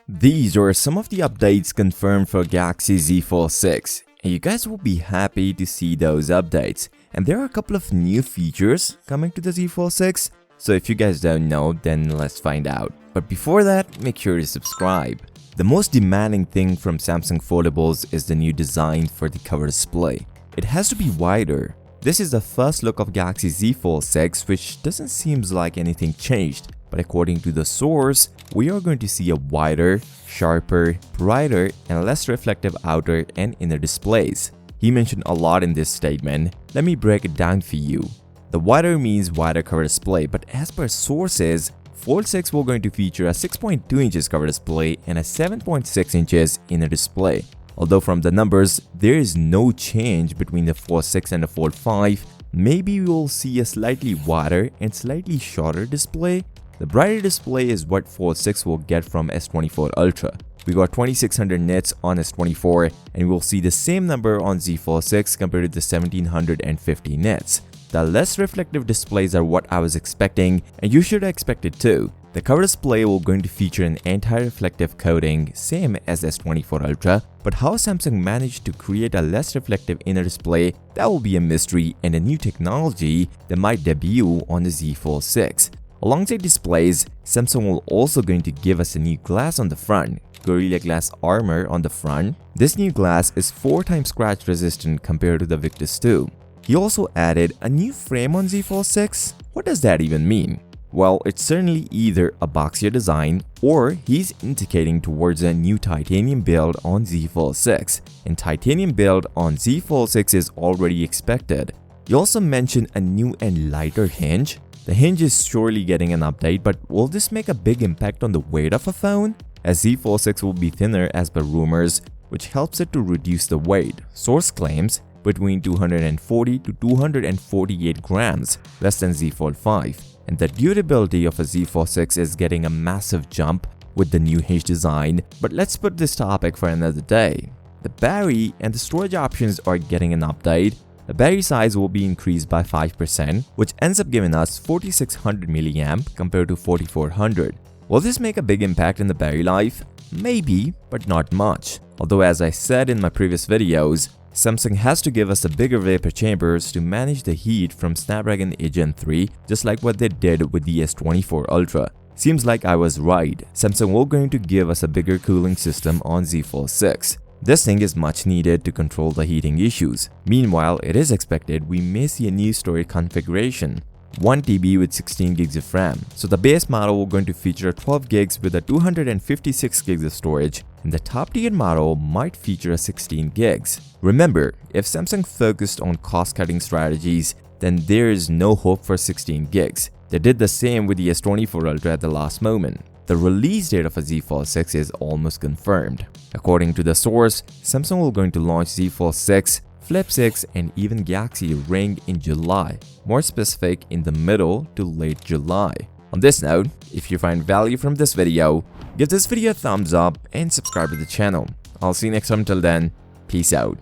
These are some of the updates confirmed for Galaxy Z Fold 6, and you guys will be happy to see those updates. And there are a couple of new features coming to the Z Fold 6, so if you guys don't know, then let's find out. But before that, make sure to subscribe. The most demanding thing from Samsung Foldables is the new design for the cover display. It has to be wider. This is the first look of Galaxy Z Fold 6, which doesn't seem like anything changed. But according to the source, we are going to see a wider, sharper, brighter, and less reflective outer and inner displays. He mentioned a lot in this statement. Let me break it down for you. The wider means wider cover display, but as per sources, Fold 6 will going to feature a 6.2 inches cover display and a 7.6 inches inner display. Although from the numbers, there is no change between the Fold 6 and the Fold 5, maybe we will see a slightly wider and slightly shorter display. The brighter display is what Fold 6 will get from S24 Ultra. We got 2600 nits on S24 and we will see the same number on Z Fold 6 compared to the 1750 nits. The less reflective displays are what I was expecting, and you should expect it too. The cover display will going to feature an anti-reflective coating, same as S24 Ultra, but how Samsung managed to create a less reflective inner display, that will be a mystery and a new technology that might debut on the Z Fold 6. Alongside displays, Samsung will also going to give us a new glass on the front, Gorilla Glass Armor on the front. This new glass is 4 times scratch resistant compared to the Victus 2. He also added a new frame on Z Fold 6. What does that even mean? Well, it's certainly either a boxier design or he's indicating towards a new titanium build on Z Fold 6. And titanium build on Z Fold 6 is already expected. He also mentioned a new and lighter hinge. The hinge is surely getting an update, but will this make a big impact on the weight of a phone? As Z Fold 6 will be thinner as per rumors, which helps it to reduce the weight. Source claims between 240 to 248 grams, less than Z Fold 5. And the durability of a Z Fold 6 is getting a massive jump with the new hinge design, but let's put this topic for another day. The battery and the storage options are getting an update. The battery size will be increased by 5%, which ends up giving us 4600 mAh compared to 4400. Will this make a big impact in the battery life? Maybe, but not much. Although as I said in my previous videos, Samsung has to give us a bigger vapor chambers to manage the heat from Snapdragon 8 Gen 3, just like what they did with the S24 Ultra. Seems like I was right. Samsung will going to give us a bigger cooling system on Z Fold 6. This thing is much needed to control the heating issues. Meanwhile, it is expected we may see a new storage configuration. 1 TB with 16 gigs of RAM. So the base model will going to feature 12 gigs with a 256 gigs of storage, and the top tier model might feature a 16 gigs. Remember, if Samsung focused on cost-cutting strategies, then there is no hope for 16 gigs. They did the same with the S24 Ultra at the last moment. The release date of a Z Fold 6 is almost confirmed. According to the source, Samsung will going to launch Z Fold 6, Flip 6, and even Galaxy Ring in July. More specific, in the middle to late July. On this note, if you find value from this video, give this video a thumbs up and subscribe to the channel. I'll see you next time. Till then, peace out.